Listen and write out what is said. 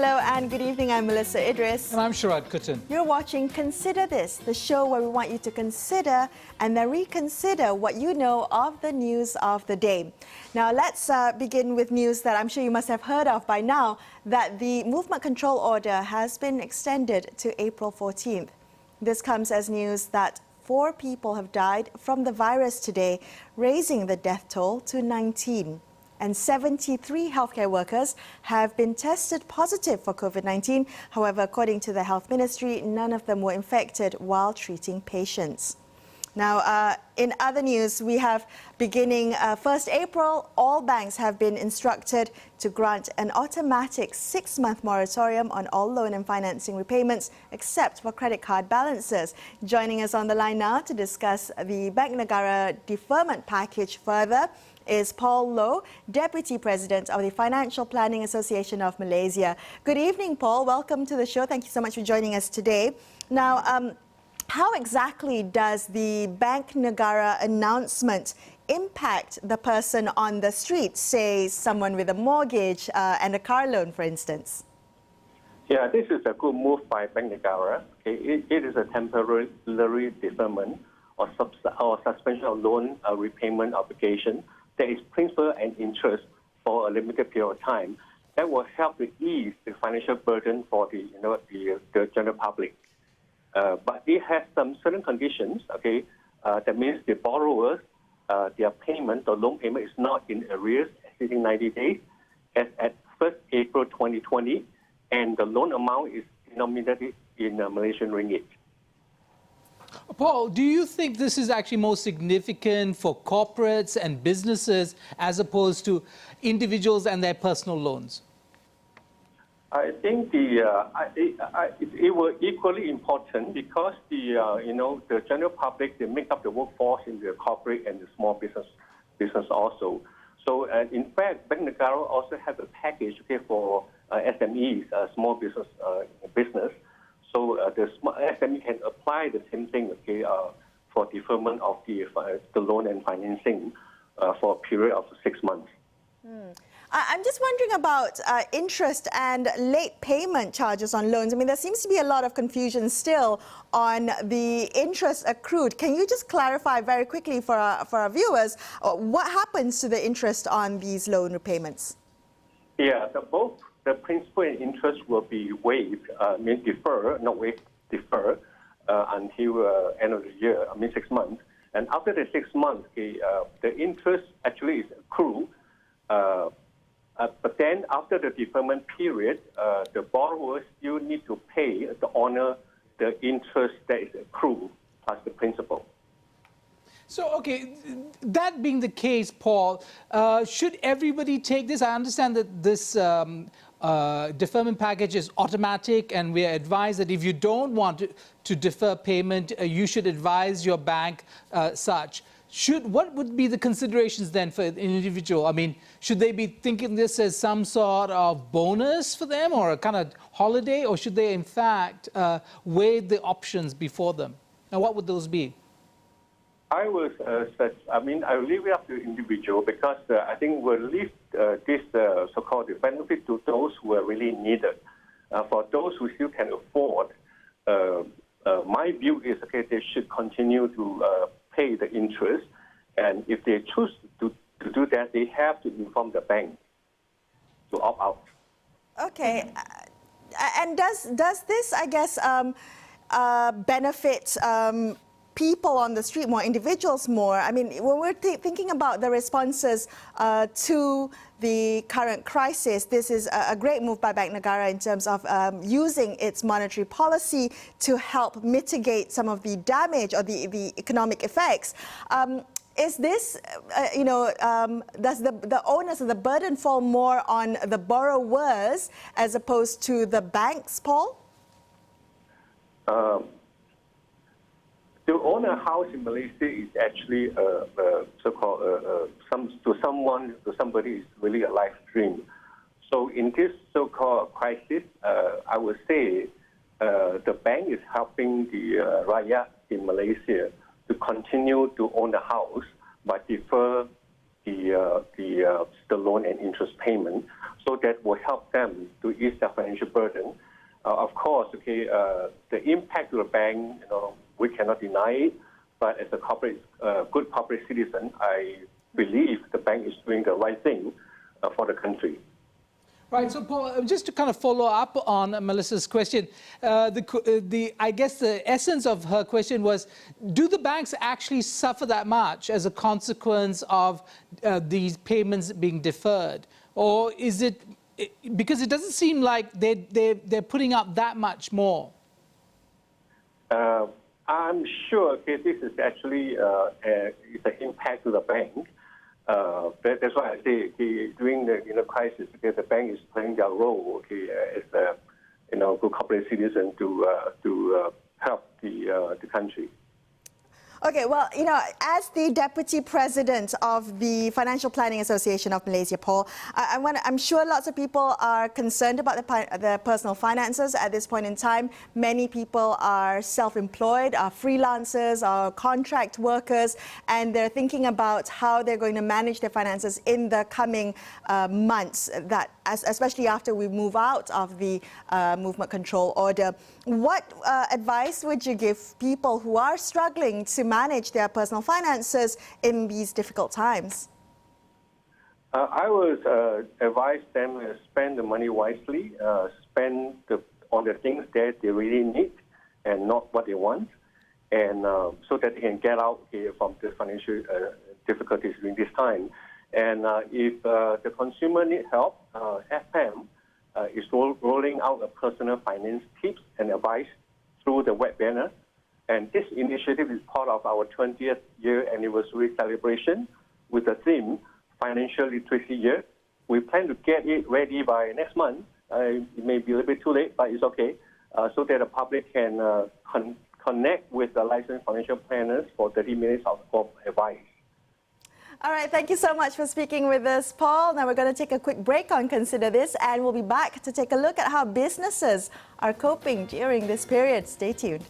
Hello and good evening, I'm Melisa Idris. And I'm Sharaad Kuttan. You're watching Consider This, the show where we want you to consider and then reconsider what you know of the news of the day. Now let's begin with news that I'm sure you must have heard of by now, that the movement control order has been extended to April 14th. This comes as news that 4 people have died from the virus today, raising the death toll to 19. And 73 healthcare workers have been tested positive for COVID-19. However, according to the Health Ministry, none of them were infected while treating patients. Now, in other news, we have beginning 1st April, all banks have been instructed to grant an automatic 6-month moratorium on all loan and financing repayments, except for credit card balances. Joining us on the line now to discuss the Bank Negara deferment package further is Paul Loh, Deputy President of the Financial Planning Association of Malaysia. Good evening, Paul. Welcome to the show. Thank you so much for joining us today. Now, how exactly does the Bank Negara announcement impact the person on the street, say someone with a mortgage and a car loan, for instance? Yeah, this is a good move by Bank Negara. Okay, it is a temporary deferment or suspension of loan repayment obligation. There is principal and interest for a limited period of time. That will help to ease the financial burden for the general public. But it has some certain conditions. Okay, that means the borrowers, their payment, the loan payment is not in arrears exceeding 90 days, as at 1st April 2020, and the loan amount is denominated in Malaysian ringgit. Paul, do you think this is actually more significant for corporates and businesses as opposed to individuals and their personal loans? I think it was equally important because the general public, they make up the workforce in the corporate and the small business also. So in fact, Bank Negara also have a package for SMEs, small business. So the SME can apply the same thing for deferment of the loan and financing for a period of 6 months. I'm just wondering about interest and late payment charges on loans. I mean, there seems to be a lot of confusion still on the interest accrued. Can you just clarify very quickly for our viewers what happens to the interest on these loan repayments? Yeah, both the principal and interest will be waived, defer until end of the year, 6 months. And after the 6 months, the interest actually is accrued. But then after the deferment period, the borrowers still need to pay to honor the interest that is accrued plus the principal. So, okay, that being the case, Paul, should everybody take this? I understand that this deferment package is automatic, and we are advised that if you don't want to defer payment, you should advise your bank such. What would be the considerations then for an individual? I mean, should they be thinking this as some sort of bonus for them or a kind of holiday, or should they in fact weigh the options before them? And what would those be? I will leave it up to the individual because I think we'll leave this so-called benefit to those who are really needed. For those who still can afford, my view is they should continue to pay the interest, and if they choose to do that, they have to inform the bank to opt out. Okay, and does this, I guess, benefit people on the street more, individuals more? I mean, when we're thinking about the responses to the current crisis, this is a great move by Bank Negara in terms of using its monetary policy to help mitigate some of the damage or the economic effects. Is this, does the onus of the burden fall more on the borrowers as opposed to the banks, Paul? To own a house in Malaysia is actually so-called somebody is really a life dream. So in this so-called crisis, I would say the bank is helping the rakyat in Malaysia to continue to own a house but defer the loan and interest payment, so that will help them to ease their financial burden. Of course, okay, the impact to the bank, we cannot deny it. But as a good corporate citizen, I believe the bank is doing the right thing for the country. Right. So, Paul, just to kind of follow up on Melissa's question, I guess the essence of her question was, do the banks actually suffer that much as a consequence of these payments being deferred? Or is it, because it doesn't seem like they're putting up that much more? I'm sure, okay, this is actually it's an impact to the bank. That's why I say, okay, during the crisis, okay, the bank is playing their role, okay, as a good corporate citizen to help the country. Okay, well, as the Deputy President of the Financial Planning Association of Malaysia, Paul, I'm sure lots of people are concerned about the personal finances at this point in time. Many people are self-employed, are freelancers, are contract workers, and they're thinking about how they're going to manage their finances in the coming months, especially after we move out of the movement control order. What advice would you give people who are struggling to manage their personal finances in these difficult times? I would advise them to spend the money wisely, spend on the things that they really need and not what they want, and so that they can get out from the financial difficulties during this time. And if the consumer needs help, FM is rolling out a personal finance tips and advice through the web banner. And this initiative is part of our 20th year anniversary celebration with the theme Financial Literacy Year. We plan to get it ready by next month. It may be a little bit too late, but it's okay, so that the public can connect with the licensed financial planners for 30 minutes of advice. All right, thank you so much for speaking with us, Paul. Now we're going to take a quick break on Consider This, and we'll be back to take a look at how businesses are coping during this period. Stay tuned.